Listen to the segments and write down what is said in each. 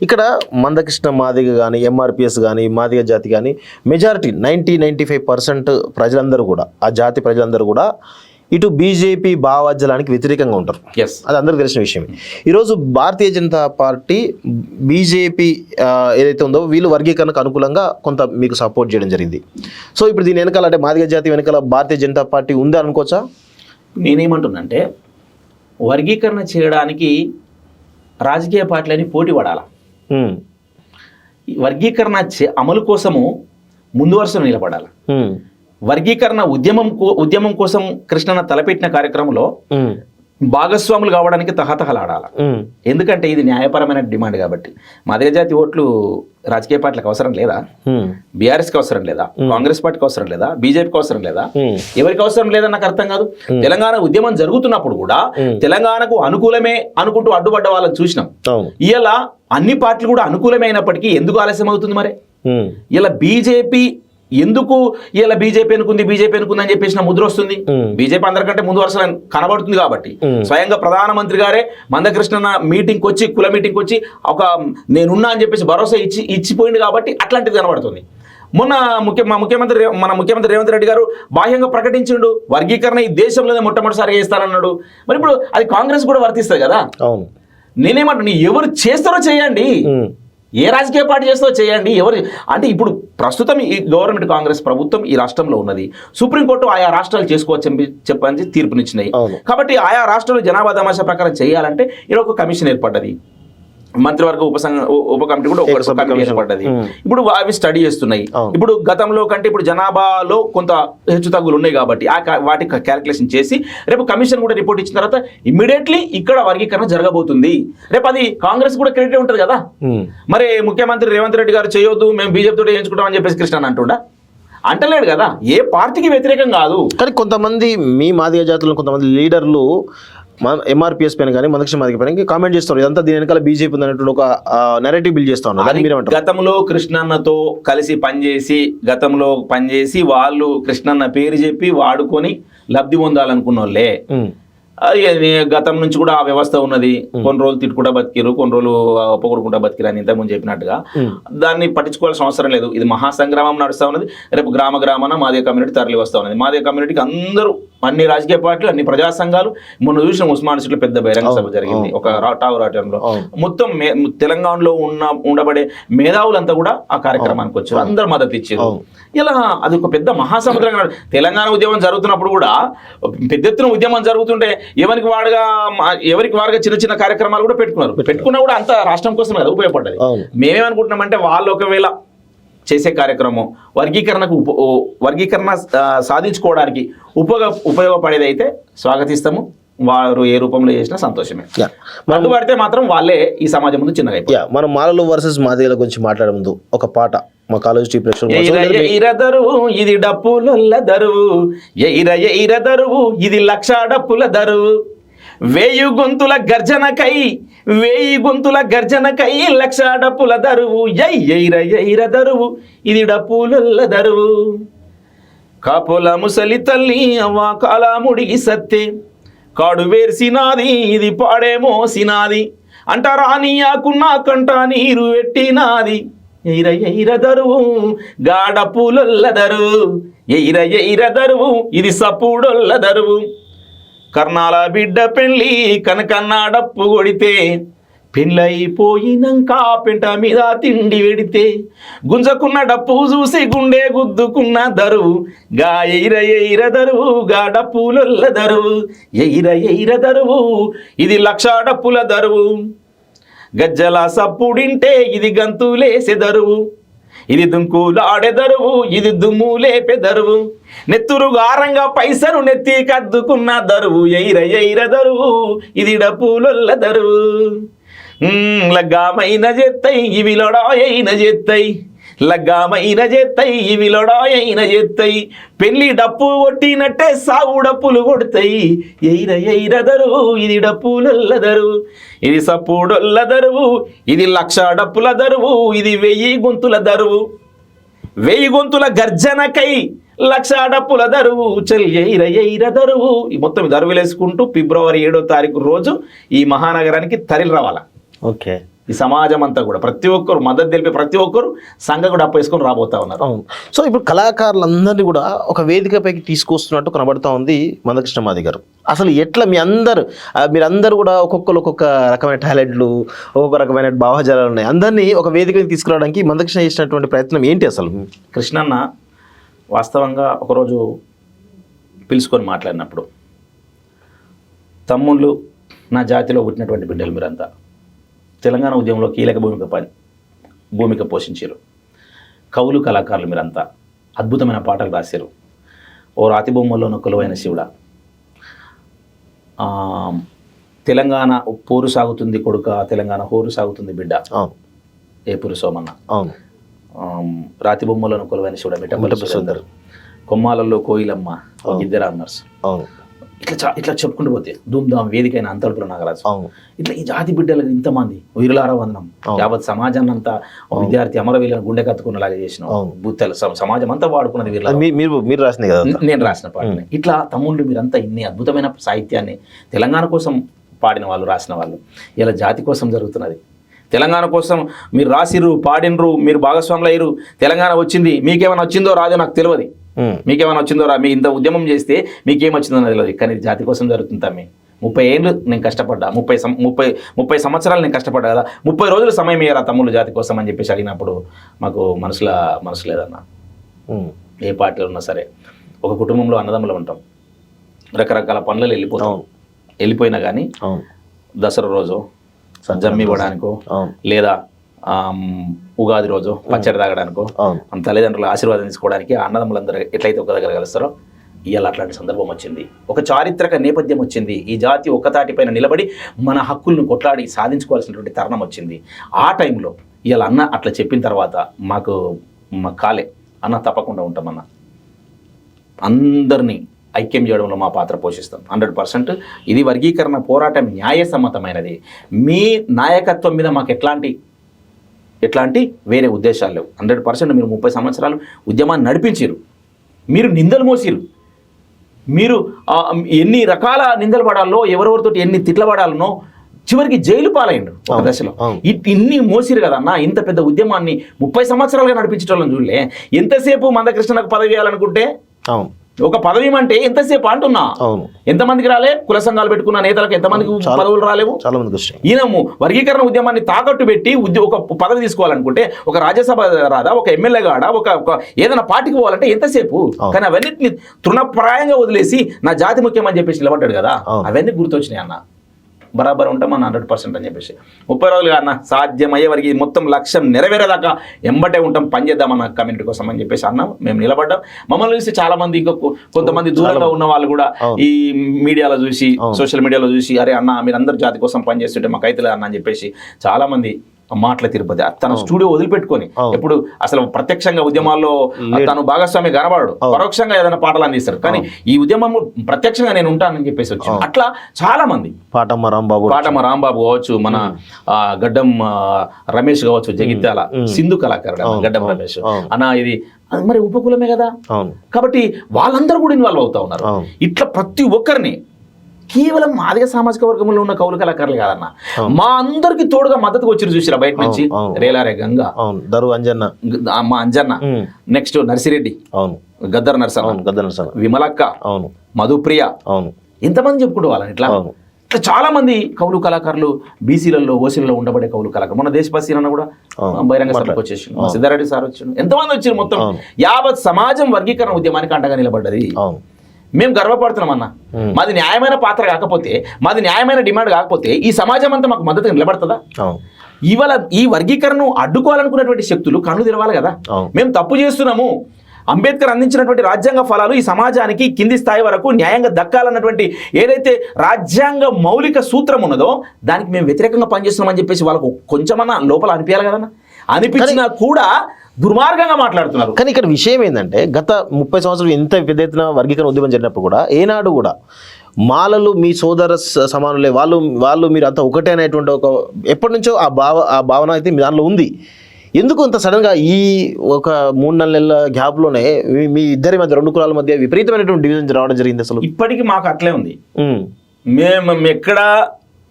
ఇక్కడ మందకృష్ణ మాదిగ కానీ ఎంఆర్పిఎస్ కానీ మాదిగ జాతి కానీ మెజారిటీ 95% ప్రజలందరూ కూడా ఆ జాతి ప్రజలందరూ కూడా ఇటు బీజేపీ భావజాలానికి వ్యతిరేకంగా ఉంటారు. అది అందరికీ తెలిసిన విషయమే. ఈరోజు భారతీయ జనతా పార్టీ బీజేపీ ఏదైతే ఉందో వీళ్ళు వర్గీకరణకు అనుకూలంగా కొంత మీకు సపోర్ట్ చేయడం జరిగింది. సో ఇప్పుడు దీని వెనకాల అంటే మాదిగ జాతి వెనకాల భారతీయ జనతా పార్టీ ఉందా అనుకోవచ్చా? నేనేమంటున్నానంటే వర్గీకరణ చేయడానికి రాజకీయ పార్టీలని పోటీ పడాల. వర్గీకరణ అమలు కోసము ముందు వరుసలో నిలబడాలి. వర్గీకరణ ఉద్యమం కోసం కృష్ణన్న తలపెట్టిన కార్యక్రమంలో భాగస్వాములు కావడానికి తహతహలాడాలి. ఎందుకంటే ఇది న్యాయపరమైన డిమాండ్ కాబట్టి. మాదిగ జాతి ఓట్లు రాజకీయ పార్టీలకు అవసరం లేదా? బీఆర్ఎస్కి అవసరం లేదా? కాంగ్రెస్ పార్టీకి అవసరం లేదా? బీజేపీకి అవసరం లేదా? ఎవరికి అవసరం లేదని నాకు అర్థం కాదు. తెలంగాణ ఉద్యమం జరుగుతున్నప్పుడు కూడా తెలంగాణకు అనుకూలమే అనుకుంటూ అడ్డుపడ్డ వాళ్ళని చూసినాం. ఇలా అన్ని పార్టీలు కూడా అనుకూలమైనప్పటికీ ఎందుకు ఆలస్యం అవుతుంది? మరి ఇలా బీజేపీ ఎందుకు ఇలా బీజేపీ అనుకుంది అని చెప్పేసిన ముద్ర వస్తుంది. బీజేపీ అందరికంటే ముందు వరుస కనబడుతుంది కాబట్టి స్వయంగా ప్రధానమంత్రి గారే మందకృష్ణ మీటింగ్కి వచ్చి కుల మీటింగ్కి వచ్చి ఒక నేనున్నా అని చెప్పేసి భరోసా ఇచ్చిపోయింది కాబట్టి అట్లాంటిది కనబడుతుంది. మొన్న మన ముఖ్యమంత్రి రేవంత్ రెడ్డి గారు బాహ్యంగా ప్రకటించిండు వర్గీకరణ ఈ దేశంలోనే మొట్టమొదటిసారిగా చేస్తానన్నాడు. మరి ఇప్పుడు అది కాంగ్రెస్ కూడా వర్తిస్తుంది కదా. నేనేమంటున్నా, ఎవరు చేస్తారో చేయండి, ఏ రాజకీయ పార్టీ చేస్తారో చేయండి. ఎవరు అంటే ఇప్పుడు ప్రస్తుతం ఈ గవర్నమెంట్ కాంగ్రెస్ ప్రభుత్వం ఈ రాష్ట్రంలో ఉన్నది. సుప్రీంకోర్టు ఆయా రాష్ట్రాలు చేసుకోవచ్చని చెప్పని తీర్పునిచ్చినాయి. కాబట్టి ఆయా రాష్ట్రాలు జనాభా తమాషా ప్రకారం చేయాలంటే ఇలా ఒక కమిషన్ ఏర్పడ్డది. మంత్రివర్గ ఉప కమిటీ కూడా ఒక కమిటీ ఏర్పడ్డది. ఇప్పుడు అవి స్టడీ చేస్తున్నాయి. ఇప్పుడు గతంలో కంటే ఇప్పుడు జనాభాలో కొంత హెచ్చు తగ్గులు ఉన్నాయి కాబట్టి వాటి క్యాలిక్యులేషన్ చేసి రేపు కమిషన్ కూడా రిపోర్ట్ ఇచ్చిన తర్వాత ఇమ్మీడియట్లీ ఇక్కడ వర్గీకరణ జరగబోతుంది. రేపు అది కాంగ్రెస్ కూడా క్రెడిట్ ఉంటుంది కదా. మరి ముఖ్యమంత్రి రేవంత్ రెడ్డి గారు చేయొద్దు, మేము బీజేపీతో చేయించుకుంటాం అని చెప్పేసి కృష్ణ అంటుండా అంటలేడు కదా. ఏ పార్టీకి వ్యతిరేకం కాదు. కానీ కొంతమంది మీ మాదిగ జాతులను కొంతమంది లీడర్లు ఎంఆర్పిఎస్ పైన కానీ మందకృష్ణ మాదిగ పైన కామెంట్ చేస్తారు, ఇదంతా దీని వెనకాల బీజేపీ ఉందన్నట్టు ఒక నెరేటివ్ బిల్డ్ చేస్తా ఉన్నారు. గతంలో కృష్ణన్నతో కలిసి పనిచేసి వాళ్ళు కృష్ణన్న పేరు చెప్పి వాడుకొని లబ్ధి పొందాలనుకున్న వాళ్ళే. గతం నుంచి కూడా ఆ వ్యవస్థ ఉన్నది. కొన్ని రోజులు తిట్టుకుంటా బతికిరు, కొన్ని రోజులు పొగడుకుంటా బతికిరు అని ఇంతకుముందు చెప్పినట్టుగా దాన్ని పట్టించుకోవాల్సిన అవసరం లేదు. ఇది మహాసంగ్రామం నడుస్తూ ఉన్నది. రేపు గ్రామాన మాదిగ కమ్యూనిటీ తరలి వస్తూ ఉన్నది. మాదిగ కమ్యూనిటీకి అందరూ అన్ని రాజకీయ పార్టీలు అన్ని ప్రజా సంఘాలు మొన్న చూసిన ఉస్మాన్ సిటీలో పెద్ద బహిరంగ సభ జరిగింది ఒక టావర్ ఆటంలో. మొత్తం తెలంగాణలో ఉండబడే మేధావులంతా కూడా ఆ కార్యక్రమానికి వచ్చారు, అందరూ మద్దతు ఇచ్చారు. ఇలా అది ఒక పెద్ద మహాసముద్రంగా తెలంగాణ ఉద్యమం జరుగుతున్నప్పుడు కూడా పెద్ద ఎత్తున ఉద్యమం జరుగుతుంటే ఎవరికి వారుగా చిన్న చిన్న కార్యక్రమాలు కూడా పెట్టుకున్నా కూడా అంత రాష్ట్రం కోసం కదా ఉపయోగపడ్డది. మేమేమనుకుంటున్నామంటే వాళ్ళు ఒకవేళ చేసే కార్యక్రమం వర్గీకరణ సాధించుకోవడానికి ఉపయోగపడేది అయితే స్వాగతిస్తాము. వారు ఏ రూపంలో చేసినా సంతోషమే. పడితే మాత్రం వాళ్ళే ఈ సమాజం ముందు చిన్నగా. మనం మాలలు వర్సెస్ మాదిగల గురించి మాట్లాడే ముందు ఒక పాట మా కాలేజ్ టీ దరువు ఇది డప్పుల దరువు, ఎయిర దరువు ఇది 1,00,000 డప్పుల దరువు, 1000 గొంతుల గర్జనకై 1,00,000 డప్పుల దరువు, ఎయిర దరువు ఇది డప్పుల దరువు, కాపుల ముసలి తల్లి అవ్వ కాలాముడికి సత్తే కాడు వేర్సినాది ఇది పాడేమో సినాది అంటారానియాకున్నా కంట నీరు పెట్టినాది, ఎయిర దరువు గాడ పూలొల్ల దరువు, ఎయిర దరువు ఇది సప్పుడొల్ల దరువు, కర్ణాల బిడ్డ పెళ్ళి కనకన్నా డప్పు కొడితే పెళ్ళైపోయినాక పెంట మీద తిండి వెడితే గుంజకున్న డప్పు చూసి గుండె గుద్దుకున్న దరువు గా ఎయిర దరువు గా డప్పులొల్ల దరువు, ఎయిర దరువు ఇది 1,00,000 డప్పుల దరువు, గజ్జల సప్పుడింటే ఇది గంతులేసే దరువు, ఇది దుంకులాడే దరువు ఇది దుమ్ము లేపే దరువు, నెత్తురు గారంగా పైసను నెత్తి కద్దుకున్న దరువు, ఎయిర దరువు ఇది డప్పులొల్ల దరువు, లగ్గామైన జెత్తై ఇవి లొడాయైన జెత్తై, లగ్గామైన జెత్తై ఇవి లొడాయైన జెత్తై, పెళ్లి డప్పు కొట్టినట్టే సాగు డప్పులు కొడతాయి, ఎయిర దరువు ఇది డప్పులొల్ల దరువు, ఇది సప్పుడొల్ల దరువు ఇది 1,00,000 డప్పుల దరువు, ఇది 1000 గొంతుల దరువు, 1000 గొంతుల గర్జనకై 1,00,000 డప్పుల దరువు, చల్ ఎయిర దరువు. ఈ మొత్తం దరువులేసుకుంటూ ఫిబ్రవరి 7వ తారీఖు రోజు ఈ మహానగరానికి తరలి రావాలా. ఓకే. ఈ సమాజం అంతా కూడా ప్రతి ఒక్కరు మద్దతు తెలిపే ప్రతి ఒక్కరు సంఘం కూడా అప్పేసుకొని రాబోతా ఉన్నారు. అవును. సో ఇప్పుడు కళాకారులందరినీ కూడా ఒక వేదికపైకి తీసుకొస్తున్నట్టు కనబడతా ఉంది మందకృష్ణ మాదిగ గారు. అసలు ఎట్లా మీరందరూ కూడా ఒక్కొక్క రకమైన టాలెంట్లు, ఒక్కొక్క రకమైన భావజాలాలు ఉన్నాయి. అందరినీ ఒక వేదికకి తీసుకురావడానికి మందకృష్ణ చేసినటువంటి ప్రయత్నం ఏంటి అసలు? కృష్ణన్న వాస్తవంగా ఒకరోజు పిలుచుకొని మాట్లాడినప్పుడు, తమ్ముళ్ళు నా జాతిలో పుట్టినటువంటి బిడ్డలు మీరంతా తెలంగాణ ఉద్యమంలో కీలక భూమిక పోషించారు. కవులు కళాకారులు మీరంతా అద్భుతమైన పాటలు రాశారు. ఓ రాతి బొమ్మల్లో నొక్కలువైన శివుడ, తెలంగాణ పోరు సాగుతుంది కొడుక, తెలంగాణ హోరు సాగుతుంది బిడ్డ, ఏ పురు సోమన్న, రాతి బొమ్మలో నొక్కలువైన శివుడ, మిట్టపల్లి కొమ్మాలలో కోయిలమ్మ, ఇద్దరు అన్నర్స్, ఇట్లా చెప్పుకుంటూ పోతే ధూమ్ధామ్ వేదికైన అంతర్పుర నాగరాజు, ఇట్లా ఈ జాతి బిడ్డలకు ఇంతమంది వీరులారా వందనం. యావత్ సమాజాన్ని అంతా విద్యార్థి అమరవీరులను గుండె కత్తుకున్నలాగా చేసిన సమాజం అంతా వాడుకున్నది మీరు రాసింది కదా, నేను రాసిన పాటని. ఇట్లా తమ్ముళ్ళు మీరంతా ఇన్ని అద్భుతమైన సాహిత్యాన్ని తెలంగాణ కోసం పాడిన వాళ్ళు, రాసిన వాళ్ళు ఇలా జాతి కోసం జరుగుతున్నది. తెలంగాణ కోసం మీరు రాసిర్రు, పాడినరు, మీరు భాగస్వాములు అయ్యారు. తెలంగాణ వచ్చింది, మీకేమైనా వచ్చిందో రాదో నాకు తెలియదు. మీకేమైనా వచ్చిందో మీ ఇంత ఉద్యమం చేస్తే మీకేమొచ్చిందో తెలియదు. కానీ జాతి కోసం జరుగుతుంది తమ్మి. 30 ఏళ్ళు నేను కష్టపడ్డా, 30 సంవత్సరాలు నేను కష్టపడ్డా కదా, 30 రోజులు సమయం ఇయ్యారా తమ్ముళ్ళు జాతి కోసం అని చెప్పేసి అడిగినప్పుడు మాకు మనసు లేదన్న. ఏ పార్టీలో ఉన్నా సరే ఒక కుటుంబంలో అన్నదమ్ములు ఉంటాం, రకరకాల పనులలో వెళ్ళిపోయినా కానీ దసరా రోజు జమ్మి ఇవ్వడానికో లేదా ఉగాది రోజు పచ్చడి తాగడానికో తల్లిదండ్రుల ఆశీర్వాదం తీసుకోవడానికి అన్నదమ్ములందరూ ఎట్లయితే ఒక దగ్గర కలుస్తారో ఇవాళ అట్లాంటి సందర్భం వచ్చింది. ఒక చారిత్రక నేపథ్యం వచ్చింది. ఈ జాతి ఒక్కతాటిపైన నిలబడి మన హక్కులను కొట్లాడి సాధించుకోవాల్సినటువంటి తరుణం వచ్చింది. ఆ టైంలో ఇవాళ అన్న అట్లా చెప్పిన తర్వాత మా కాలే అన్న తప్పకుండా ఉంటామన్న, అందరినీ ఐక్యం చేయడంలో మా పాత్ర పోషిస్తాం 100%. ఇది వర్గీకరణ పోరాటం న్యాయసమ్మతమైనది. మీ నాయకత్వం మీద మాకు ఎట్లాంటి వేరే ఉద్దేశాలు లేవు. 100% మీరు 30 సంవత్సరాలు ఉద్యమాన్ని నడిపించారు, మీరు నిందలు మోసిరు, మీరు ఎన్ని రకాల నిందలు పడాలో, ఎవరెవరితో ఎన్ని తిట్ల పడాలనో, చివరికి జైలు పాలైండు ఒక దశలో. ఇన్ని మోసిరు కదన్నా. ఇంత పెద్ద ఉద్యమాన్ని 30 సంవత్సరాలుగా నడిపించడం చూడలే. ఎంతసేపు మందకృష్ణకు పదవి ఇవ్వాలనుకుంటే ఒక పదవి అంటే ఎంతసేపు అంటున్నా, ఎంతమందికి రాలే? కుల సంఘాలు పెట్టుకున్న నేతలకు ఎంతమందికి పదవులు రాలేవు? చాలా మంది. ఈయనము వర్గీకరణ ఉద్యమాన్ని తాకట్టు పెట్టి ఒక పదవి తీసుకోవాలనుకుంటే ఒక రాజ్యసభ రాదా, ఒక ఎమ్మెల్యే గాడా, ఒక ఏదైనా పార్టీకి పోవాలంటే ఎంతసేపు? కానీ అవన్నిటిని తృణప్రాయంగా వదిలేసి నా జాతి ముఖ్యమని చెప్పేసి నిలబడ్డాడు కదా, అవన్నీ గుర్తొచ్చినాయి అన్న. బరాబర్ ఉంటామన్న 100% అని చెప్పేసి 30 రోజులుగా అన్న సాధ్యమయ్యే వరకు మొత్తం లక్ష్యం నెరవేరేదాకా ఎంబటే ఉంటాం, పనిచేద్దామన్న కమ్యూనిటీ కోసం అని చెప్పేసి అన్నాం. మేము నిలబడ్డాం. మమ్మల్ని చూసి చాలా మంది, కొంతమంది దూరంగా ఉన్న వాళ్ళు కూడా ఈ మీడియాలో చూసి, సోషల్ మీడియాలో చూసి, అరే అన్న మీరందరూ జాతి కోసం పనిచేస్తుంటే మాకు అయితే అన్న అని చెప్పేసి చాలా మంది మాటల తిరుపతి తన స్టూడియో వదిలిపెట్టుకొని ఎప్పుడు అసలు ప్రత్యక్షంగా ఉద్యమాల్లో తను భాగస్వామి కనబడు, పరోక్షంగా ఏదైనా పాటలు అందిస్తారు. కానీ ఈ ఉద్యమం ప్రత్యక్షంగా నేను ఉంటానని చెప్పేసి వచ్చి అట్లా చాలా మంది, పాటమ్మ రాంబాబు కావచ్చు, మన గడ్డం రమేష్ కావచ్చు, జగిత్యాల సింధు కళాకారుడు గడ్డం రమేష్ అన్న, ఇది మరి ఉపకులమే కదా. కాబట్టి వాళ్ళందరూ కూడా ఇన్వాల్వ్ అవుతా ఉన్నారు. ఇట్లా ప్రతి ఒక్కరిని కేవలం మాదిగ సామాజిక వర్గంలో ఉన్న కౌలు కళాకారులు కాదన్న, మా అందరికి తోడుగా మద్దతుకు వచ్చి చూసిరా బయట నుంచి. రేలారే గంగా, మా అంజన్న, నెక్స్ట్ నర్సిరెడ్డి, గద్దర్ నర్సన్న, విమలక్క, మధుప్రియ, ఎంతమంది చెప్పుకుంటూ వాళ్ళని ఇట్లా చాలా మంది కౌలు కళాకారులు బీసీలలో, ఓసీలలో ఉండబడే కౌలు కళాకారులు. మన దేశపాసీలన్న కూడా బహిరంగ సభకు వచ్చేసి, సిద్ధారెడ్డి సార్ వచ్చారు, ఎంతమంది వచ్చారు. మొత్తం యావత్ సమాజం వర్గీకరణ ఉద్యమానికి అండగా నిలబడ్డది. మేము గర్వపడుతున్నాం అన్న. మాది న్యాయమైన పాత్ర కాకపోతే, మాది న్యాయమైన డిమాండ్ కాకపోతే ఈ సమాజం అంతా మాకు మద్దతు నిలబడుతుందా? ఇవాళ ఈ వర్గీకరణను అడ్డుకోవాలనుకున్నటువంటి శక్తులు కళ్ళు తెరవాలి కదా. మేము తప్పు చేస్తున్నాము, అంబేద్కర్ అందించినటువంటి రాజ్యాంగ ఫలాలు ఈ సమాజానికి కింది స్థాయి వరకు న్యాయంగా దక్కాలన్నటువంటి ఏదైతే రాజ్యాంగ మౌలిక సూత్రం ఉన్నదో దానికి మేము వ్యతిరేకంగా పనిచేస్తున్నామని చెప్పేసి వాళ్ళకు కొంచెమన్నా లోపల అనిపించాలి కదన్నా. అనిపించినా కూడా దుర్మార్గంగా మాట్లాడుతున్నారు. కానీ ఇక్కడ విషయం ఏంటంటే, గత 30 సంవత్సరాలు ఎంత పెద్ద ఎత్తున వర్గీకరణ ఉద్యమం జరిగినప్పుడు కూడా ఏనాడు కూడా మాలలు మీ సోదర సమానులే, వాళ్ళు మీరు అంతా ఒకటే అనేటువంటి ఒక ఎప్పటి నుంచో ఆ భావన అయితే మీ దానిలో ఉంది. ఎందుకు అంత సడన్గా ఈ ఒక 3-4 నెలల గ్యాప్లోనే మీ ఇద్దరి మధ్య, 2 కులాల మధ్య విపరీతమైనటువంటి డివిజన్ రావడం జరిగింది? అసలు ఇప్పటికీ మాకు అట్లే ఉంది. మేము ఎక్కడ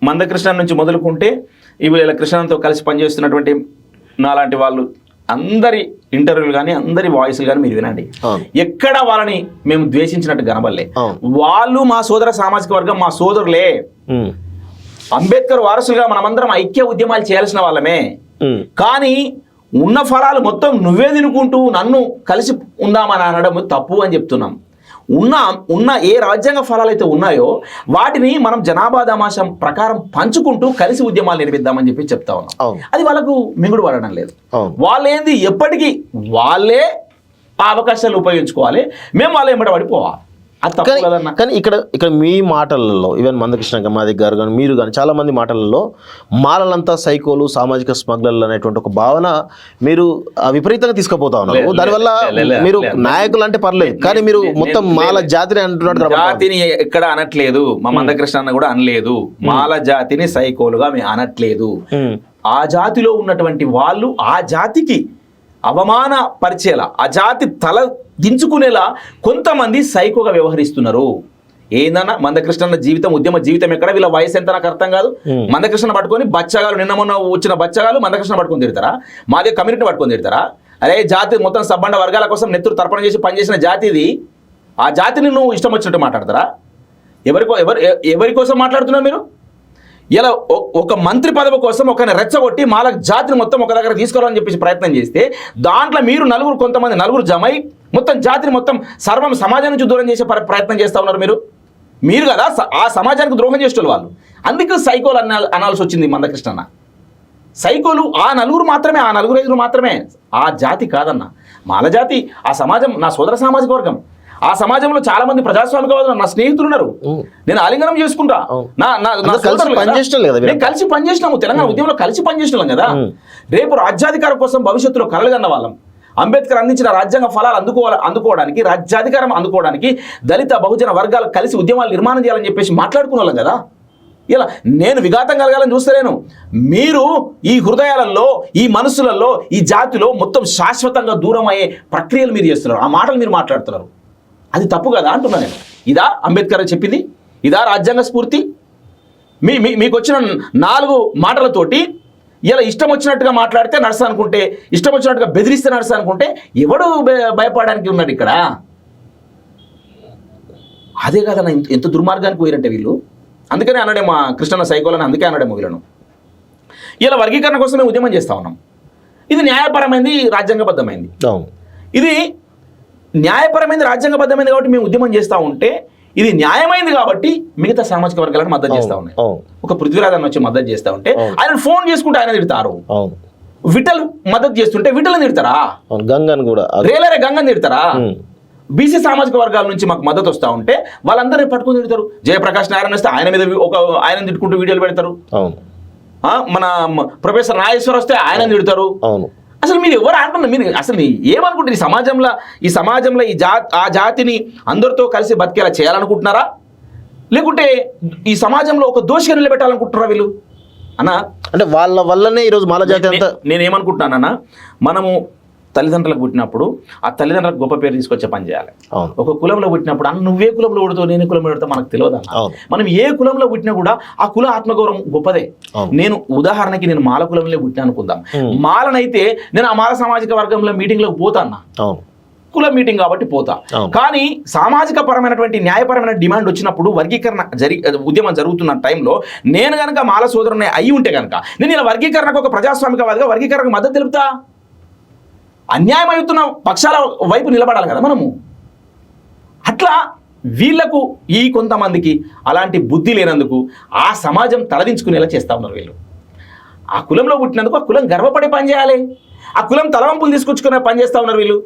మందకృష్ణ నుంచి మొదలుకుంటే ఇవి ఇలా కృష్ణతో కలిసి పనిచేస్తున్నటువంటి నాలాంటి వాళ్ళు అందరి ఇంటర్వ్యూలు కానీ అందరి వాయిస్లు కానీ మీరు వినండి. ఎక్కడ వాళ్ళని మేము ద్వేషించినట్టు కనబడలే. వాళ్ళు మా సోదర సామాజిక వర్గం, మా సోదరులే. అంబేద్కర్ వారసులుగా మనమందరం ఐక్య ఉద్యమాలు చేయాల్సిన వాళ్ళమే. కానీ ఉన్న ఫలాలు మొత్తం నువ్వే తినుకుంటూ నన్ను కలిసి ఉందామని అనడం తప్పు అని చెప్తున్నాం. ఉన్న ఏ రాజ్యాంగ ఫలాలు అయితే ఉన్నాయో వాటిని మనం జనాభా దామాషం ప్రకారం పంచుకుంటూ కలిసి ఉద్యమాలు నిర్మిద్దామని చెప్పి చెప్తా ఉన్నాం. అది వాళ్ళకు మింగుడు పడడం లేదు. వాళ్ళేంది ఎప్పటికీ వాళ్ళే ఆ అవకాశాలు ఉపయోగించుకోవాలి, మేము వాళ్ళే ఎంబడి పడిపోవాలి. కానీ ఇక్కడ మీ మాటలలో ఈవెన్ మందకృష్ణ గమాది గారు కానీ మీరు కానీ చాలా మంది మాటలలో మాలలంతా సైకోలు, సామాజిక స్మగ్లర్లు అనేటువంటి ఒక భావన మీరు విపరీతంగా తీసుకుపోతా ఉన్నారు. దానివల్ల మీరు నాయకులు అంటే పర్లేదు, కానీ మీరు మొత్తం మాల జాతిని అంటున్నారు. జాతిని ఎక్కడ అనట్లేదు, మా మందకృష్ణ అన్న కూడా అనలేదు. మాల జాతిని సైకోలుగా మేము అనట్లేదు. ఆ జాతిలో ఉన్నటువంటి వాళ్ళు ఆ జాతికి అవమాన పరిచేలా, ఆ జాతి తల దించుకునేలా కొంతమంది సైకోగా వ్యవహరిస్తున్నారు. ఏందన్నా మందకృష్ణ జీవితం, ఉద్యమ జీవితం ఎక్కడ, వీళ్ళ వయసు ఎంత నాకు అర్థం కాదు. మందకృష్ణ పట్టుకొని బచ్చగాలు, నిన్న మొన్న వచ్చిన బచ్చగాలు మందకృష్ణ పట్టుకొని తిడతారా? మాదే కమ్యూనిటీ పట్టుకొని తిడతారా? అరే జాతి మొత్తం సబ్బండ వర్గాల కోసం నెత్తురు తర్పణ చేసి పనిచేసిన జాతి ఇది. ఆ జాతిని నువ్వు ఇష్టం వచ్చినట్టు మాట్లాడతారా? ఎవరి కోసం మాట్లాడుతున్నారు మీరు? ఇలా ఒక మంత్రి పదవి కోసం ఒకరిని రెచ్చగొట్టి మాల జాతిని మొత్తం ఒక దగ్గర తీసుకోవాలని చెప్పేసి ప్రయత్నం చేస్తే దాంట్లో మీరు కొంతమంది నలుగురు జమై మొత్తం జాతిని మొత్తం సర్వం సమాజం నుంచి దూరం చేసే ప్రయత్నం చేస్తూ ఉన్నారు. మీరు కదా ఆ సమాజానికి ద్రోహం చేసేవాళ్ళు వాళ్ళు. అందుకు సైకోలు అనాల్సి వచ్చింది మందకృష్ణ. సైకోలు ఆ నలుగురు మాత్రమే, ఆ నలుగురు ఐదుగురు మాత్రమే. ఆ జాతి కాదన్న, మాల జాతి ఆ సమాజం, నా సోదర సామాజిక వర్గం. ఆ సమాజంలో చాలా మంది ప్రజాస్వామికవాదులు నా స్నేహితులు ఉన్నారు. నేను ఆలింగనం చేసుకుంటా, కలిసి పనిచేసినాము. తెలంగాణ ఉద్యమంలో కలిసి పనిచేసినాం కదా. రేపు రాజ్యాధికారం కోసం భవిష్యత్తులో కలలు కన్న వాళ్ళం. అంబేద్కర్ అందించిన రాజ్యాంగ ఫలాలు అందుకోవడానికి, రాజ్యాధికారం అందుకోవడానికి దళిత బహుజన వర్గాలు కలిసి ఉద్యమాలు నిర్మాణం చేయాలని చెప్పేసి మాట్లాడుకునే వాళ్ళం కదా. ఇలా నేను విఘాతం కలగాలని చూస్తలేను. మీరు ఈ హృదయాలలో, ఈ మనసులలో, ఈ జాతిలో మొత్తం శాశ్వతంగా దూరం అయ్యే ప్రక్రియలు మీరు చేస్తున్నారు. ఆ మాటలు మీరు మాట్లాడుతున్నారు. అది తప్పు కదా అంటున్నా నేను. ఇదా అంబేద్కర్ చెప్పింది? ఇదా రాజ్యాంగ స్ఫూర్తి? మీకు వచ్చిన 4 మాటలతోటి ఇలా ఇష్టం వచ్చినట్టుగా మాట్లాడితే నడుస్తా అనుకుంటే, ఇష్టం వచ్చినట్టుగా బెదిరిస్తే నడుస్తా అనుకుంటే ఎవడు భయపడడానికి ఉన్నాడు ఇక్కడ? అదే కదా ఎంత దుర్మార్గానికి పోయారంటే వీళ్ళు. అందుకనే అనడే మా కృష్ణ సైకోలని, అందుకే అనడేమో వీళ్ళను. ఇలా వర్గీకరణ కోసం మేము ఉద్యమం చేస్తూ ఉన్నాం. ఇది న్యాయపరమైంది, రాజ్యాంగబద్ధమైంది. ఇది న్యాయపరమైనది, రాజ్యాంగబద్ధమైంది కాబట్టి మేము ఉద్యమం చేస్తూ ఉంటే, ఇది న్యాయమైంది కాబట్టి మిగతా సామాజిక వర్గాలకు మద్దతు చేస్తూ ఉన్నాయి. ఒక పృథ్వీరాజ్ అని వచ్చి మద్దతు చేస్తూ ఉంటే ఆయన ఫోన్ చేసుకుంటే ఆయన తిడతారు. విఠల్ మద్దతు చేస్తుంటే విఠల్ని తిడతారా? గంగన్ కూడా రేలరే గంగని తిడతారా? బీసీ సామాజిక వర్గాల నుంచి మాకు మద్దతు వస్తూ ఉంటే వాళ్ళందరినీ పట్టుకుని తిడతారు. జయప్రకాష్ నారాయణ వస్తే ఆయన మీద ఆయన తిట్టుకుంటూ వీడియోలు పెడతారు. మన ప్రొఫెసర్ నాగేశ్వర్ వస్తే ఆయన తిడతారు. అసలు మీరు ఎవరు అంటున్నారు? మీరు అసలు ఏమనుకుంటారు? ఈ సమాజంలో ఆ జాతిని అందరితో కలిసి బతికేలా చేయాలనుకుంటున్నారా, లేకుంటే ఈ సమాజంలో ఒక దోషిగా నిలబెట్టాలనుకుంటున్నారా వీళ్ళు అన్న? అంటే వాళ్ళ వల్లనే ఈరోజు మాల జాతి అంతా. నేనేమనుకుంటున్నానన్నా, మనము తల్లిదండ్రులకు పుట్టినప్పుడు ఆ తల్లిదండ్రులకు గొప్ప పేరు తీసుకొచ్చే పని చేయాలి. ఒక కులంలో పుట్టినప్పుడు నువ్వే కులంలో పుడతావు, నేను కులంలో పుడతా మనకు తెలియదు. మనం ఏ కులంలో పుట్టినా కూడా ఆ కుల ఆత్మగౌరవం గొప్పదే. నేను ఉదాహరణకి నేను మాల కులంలో పుట్టినా అనుకుందాం. మాలనైతే నేను ఆ మాల సామాజిక వర్గంలో మీటింగ్లోకి పోతా అన్న, కుల మీటింగ్ కాబట్టి పోతా. కానీ సామాజిక పరమైనటువంటి న్యాయపరమైన డిమాండ్ వచ్చినప్పుడు వర్గీకరణ ఉద్యమం జరుగుతున్న టైంలో నేను కనుక మాల సోదరుని అయి ఉంటే కనుక నేను ఇలా వర్గీకరణకు ఒక ప్రజాస్వామికవాదిగా వర్గీకరణకు మద్దతు తెలుపుతా. అన్యాయం అవుతున్న పక్షాల వైపు నిలబడాలి కదా మనము. అట్లా వీళ్లకు ఈ కొంతమందికి అలాంటి బుద్ధి లేనందుకు ఆ సమాజం తలదించుకునేలా చేస్తూ ఉన్నారు వీళ్ళు. ఆ కులంలో పుట్టినందుకు ఆ కులం గర్వపడి పనిచేయాలి, ఆ కులం తలవంపులు తీసుకొచ్చుకునే పని చేస్తూ ఉన్నారు వీళ్ళు.